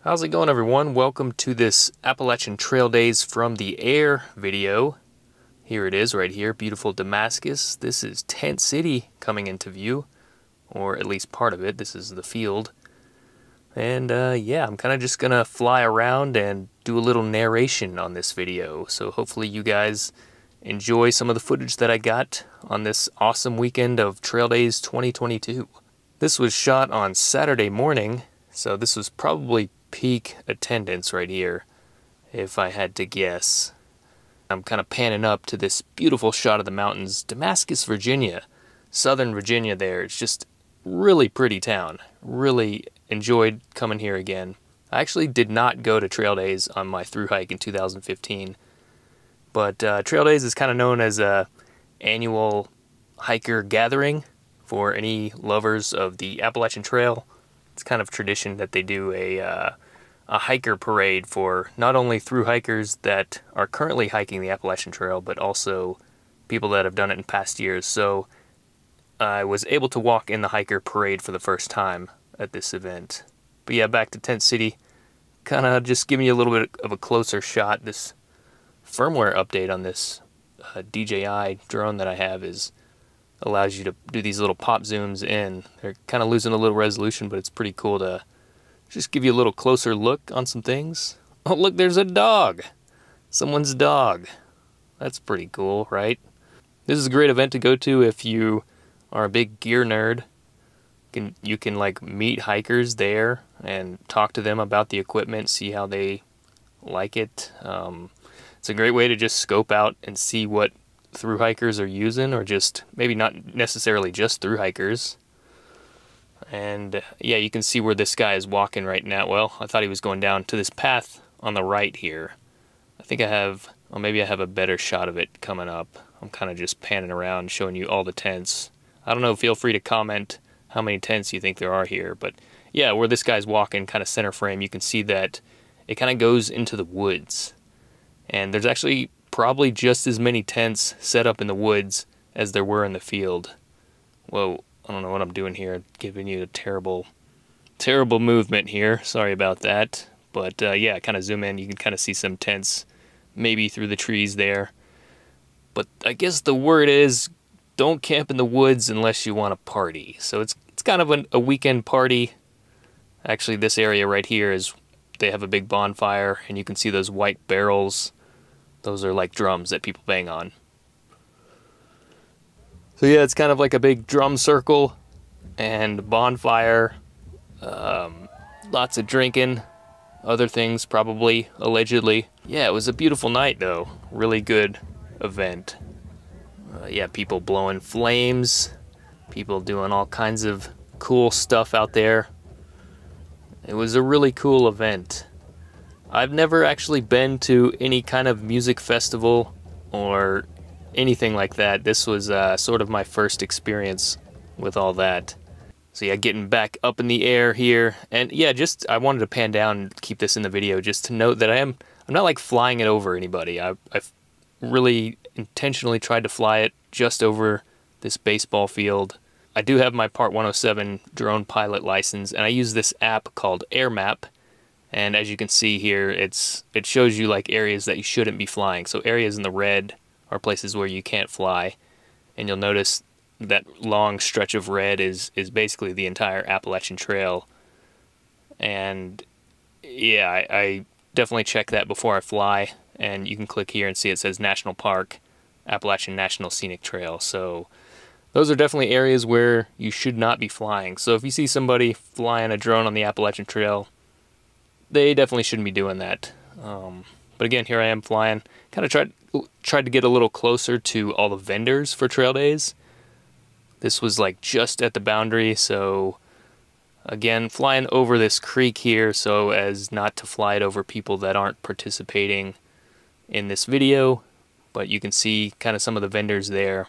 How's it going, everyone? Welcome to this Appalachian Trail Days from the air video. Here it is right here, beautiful Damascus. This is Tent City coming into view, or at least part of it. This is the field. And yeah, I'm kind of just gonna fly around and do a little narration on this video. So hopefully you guys enjoy some of the footage that I got on this awesome weekend of Trail Days 2022. This was shot on Saturday morning, so this was probably peak attendance right here, if I had to guess. I'm kind of panning up to this beautiful shot of the mountains. Damascus, Virginia, Southern Virginia there. It's just really pretty town. Really enjoyed coming here again. I actually did not go to Trail Days on my thru hike in 2015, but Trail Days is kind of known as a annual hiker gathering for any lovers of the Appalachian Trail. It's kind of tradition that they do a hiker parade for not only thru hikers that are currently hiking the Appalachian Trail, but also people that have done it in past years. So I was able to walk in the hiker parade for the first time at this event. But yeah, back to Tent City, kind of just giving you a little bit of a closer shot. This firmware update on this DJI drone that I have allows you to do these little pop zooms in. They're kind of losing a little resolution, but it's pretty cool to just give you a little closer look on some things. Oh, look, there's a dog. Someone's dog. That's pretty cool, right? This is a great event to go to if you are a big gear nerd. You can like meet hikers there and talk to them about the equipment, see how they like it. It's a great way to just scope out and see what thru hikers are using, or just maybe not necessarily just thru hikers. And yeah, you can see where this guy is walking right now. Well, I thought he was going down to this path on the right here. I think I have, well, maybe I have a better shot of it coming up. I'm kind of just panning around showing you all the tents. I don't know, feel free to comment how many tents you think there are here. But yeah, where this guy's walking, kind of center frame, you can see that it kind of goes into the woods. And there's actually probably just as many tents set up in the woods as there were in the field. Whoa, I don't know what I'm doing here, giving you a terrible movement here. Sorry about that. But yeah, kind of zoom in, you can kind of see some tents maybe through the trees there. But I guess the word is, don't camp in the woods unless you want to party. So it's kind of a weekend party. Actually, this area right here they have a big bonfire, and you can see those white barrels. Those are like drums that people bang on. So yeah, it's kind of like a big drum circle and bonfire. Lots of drinking, other things probably, allegedly. Yeah, it was a beautiful night though. Really good event. Yeah, people blowing flames, people doing all kinds of cool stuff out there. It was a really cool event. I've never actually been to any kind of music festival or anything like that. This was sort of my first experience with all that. So yeah, getting back up in the air here. And yeah, I wanted to pan down and keep this in the video just to note that I'm not like flying it over anybody. I've really intentionally tried to fly it just over this baseball field. I do have my Part 107 drone pilot license, and I use this app called Air Map. And as you can see here, it shows you like areas that you shouldn't be flying. So areas in the red are places where you can't fly. And you'll notice that long stretch of red is basically the entire Appalachian Trail. And yeah, I definitely check that before I fly. And you can click here and see it says National Park, Appalachian National Scenic Trail. So those are definitely areas where you should not be flying. So if you see somebody flying a drone on the Appalachian Trail, they definitely shouldn't be doing that. But again, here I am flying. Kind of tried to get a little closer to all the vendors for Trail Days. This was like just at the boundary, so again, flying over this creek here so as not to fly it over people that aren't participating in this video. But you can see kind of some of the vendors there.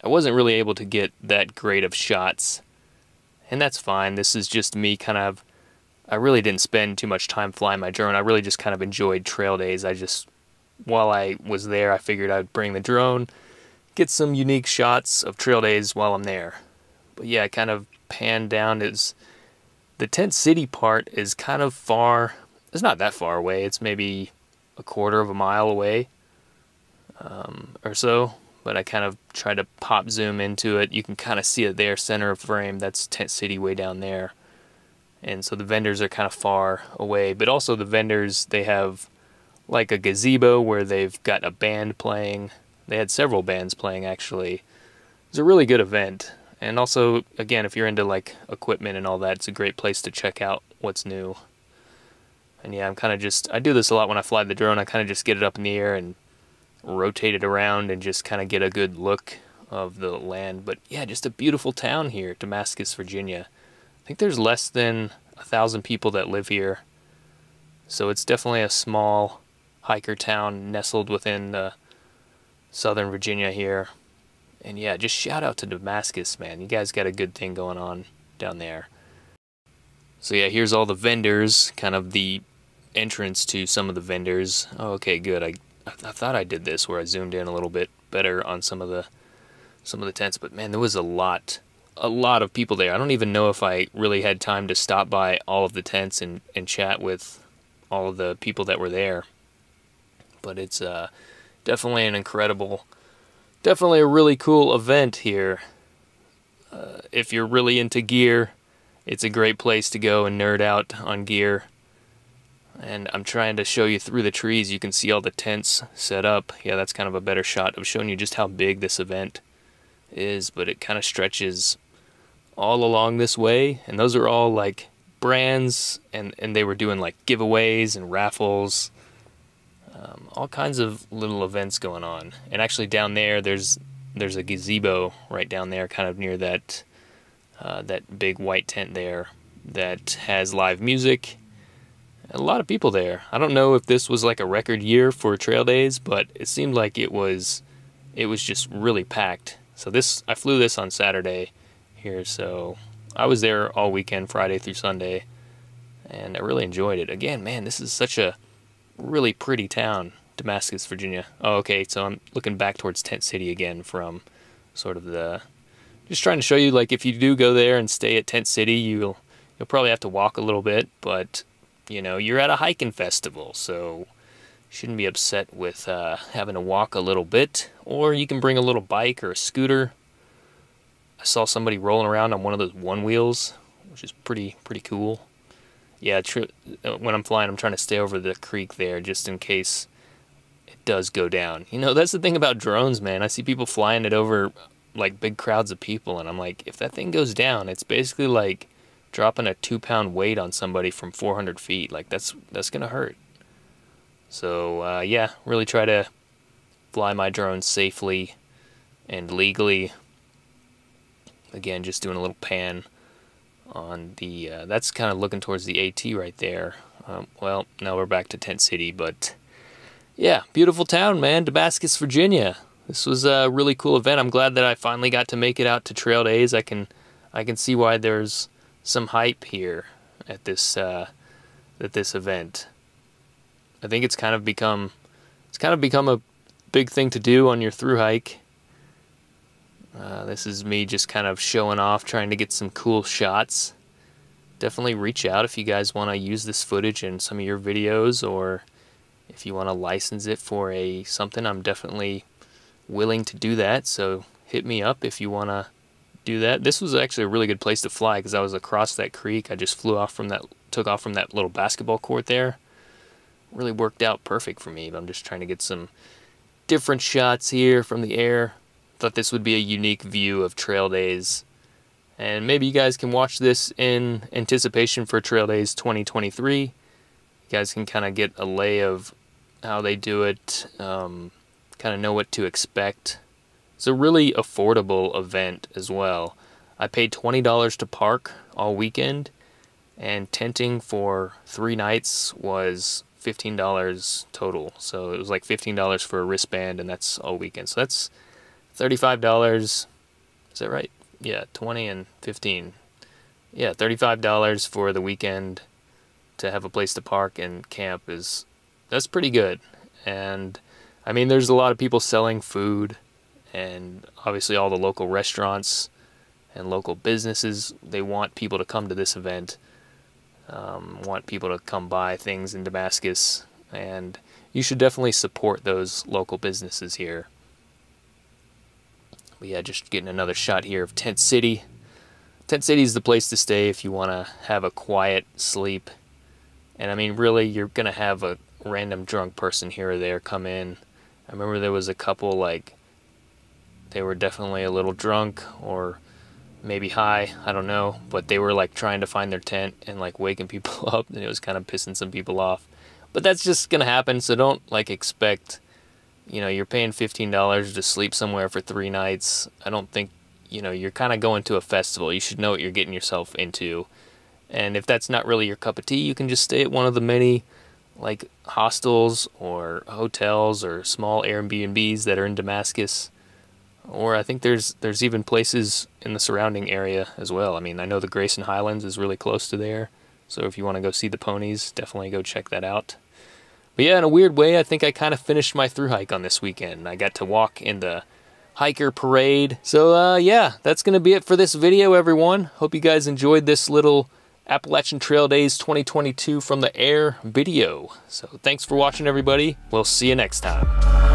I wasn't really able to get that great of shots, and that's fine. This is just me I really didn't spend too much time flying my drone. I really just kind of enjoyed Trail Days. While I was there, I figured I'd bring the drone, get some unique shots of Trail Days while I'm there. But yeah, I kind of panned down. The Tent City part is kind of far it's not that far away. It's maybe a quarter of a mile away or so. But I kind of try to pop zoom into it. You can kind of see it there, center of frame. That's Tent City way down there. And so the vendors are kind of far away. But also the vendors, they have like a gazebo where they've got a band playing. They had several bands playing, actually. It was a really good event. And also, again, if you're into like equipment and all that, it's a great place to check out what's new. And yeah, I'm kind of just, I do this a lot when I fly the drone. I kind of just get it up in the air and rotate it around and just kind of get a good look of the land. But yeah, just a beautiful town here, Damascus, Virginia. I think there's less than 1,000 people that live here. So it's definitely a small hiker town nestled within southern Virginia here. And yeah, just shout out to Damascus, man. You guys got a good thing going on down there. So yeah, here's all the vendors, kind of the entrance to some of the vendors. Oh, okay, good. I thought I did this where I zoomed in a little bit better on some of the tents, but man, there was a lot of people there. I don't even know if I really had time to stop by all of the tents and chat with all of the people that were there. But it's definitely an incredible, definitely a really cool event here. If you're really into gear, it's a great place to go and nerd out on gear. And I'm trying to show you through the trees. You can see all the tents set up. Yeah, that's kind of a better shot of showing you just how big this event is. But it kind of stretches all along this way. And those are all like brands. And they were doing like giveaways and raffles. All kinds of little events going on. And actually down there, there's a gazebo right down there, kind of near that that big white tent there that has live music. A lot of people there. I don't know if this was like a record year for Trail Days, but it seemed like it was just really packed. So I flew this on Saturday here, so I was there all weekend, Friday through Sunday, and I really enjoyed it. Again, man, this is such a really pretty town, Damascus, Virginia. Oh, okay, so I'm looking back towards Tent City again from sort of just trying to show you, like, if you do go there and stay at Tent City, you'll probably have to walk a little bit, but you know, you're at a hiking festival, so you shouldn't be upset with having to walk a little bit. Or you can bring a little bike or a scooter. I saw somebody rolling around on one of those one wheels, which is pretty cool. Yeah, when I'm flying, I'm trying to stay over the creek there just in case it does go down. You know, that's the thing about drones, man. I see people flying it over like big crowds of people, and I'm like, if that thing goes down, it's basically like dropping a 2-pound weight on somebody from 400 feet. Like, that's gonna hurt. So yeah, really try to fly my drone safely and legally. Again, just doing a little pan on the that's kind of looking towards the AT right there. Well, now we're back to Tent City, but yeah, beautiful town, man. Damascus, Virginia. This was a really cool event. I'm glad that I finally got to make it out to Trail Days. I can see why there's some hype here at this event. I think it's kind of become a big thing to do on your thru hike. This is me just kind of showing off, trying to get some cool shots. Definitely reach out if you guys want to use this footage in some of your videos, or if you want to license it for something. I'm definitely willing to do that, so hit me up if you want to do that. This was actually a really good place to fly because I was across that creek. I just took off from that little basketball court there. Really worked out perfect for me, but I'm just trying to get some different shots here from the air. Thought this would be a unique view of Trail Days, and maybe you guys can watch this in anticipation for Trail Days 2023. You guys can kind of get a lay of how they do it, kind of know what to expect. It's a really affordable event as well. I paid $20 to park all weekend, and tenting for 3 nights was $15 total. So it was like $15 for a wristband, and that's all weekend. So that's $35. Is that right? Yeah, 20 and 15. Yeah, $35 for the weekend to have a place to park and camp that's pretty good. And I mean, there's a lot of people selling food, and obviously all the local restaurants and local businesses, they want people to come to this event. want people to come buy things in Damascus, and you should definitely support those local businesses here. But yeah, just getting another shot here of Tent City. Tent City is the place to stay if you want to have a quiet sleep. And I mean, really, you're going to have a random drunk person here or there come in. I remember there was a couple, like, they were definitely a little drunk or maybe high, I don't know, but they were like trying to find their tent and like waking people up, and it was kind of pissing some people off. But that's just going to happen, so don't like expect, you know, you're paying $15 to sleep somewhere for 3 nights. I don't think, you know, you're kind of going to a festival. You should know what you're getting yourself into. And if that's not really your cup of tea, you can just stay at one of the many like hostels or hotels or small Airbnbs that are in Damascus. Or I think there's even places in the surrounding area as well. I mean, I know the Grayson Highlands is really close to there. So if you want to go see the ponies, definitely go check that out. But yeah, in a weird way, I think I kind of finished my thru hike on this weekend. I got to walk in the hiker parade. So yeah, that's going to be it for this video, everyone. Hope you guys enjoyed this little Appalachian Trail Days 2022 from the air video. So thanks for watching, everybody. We'll see you next time.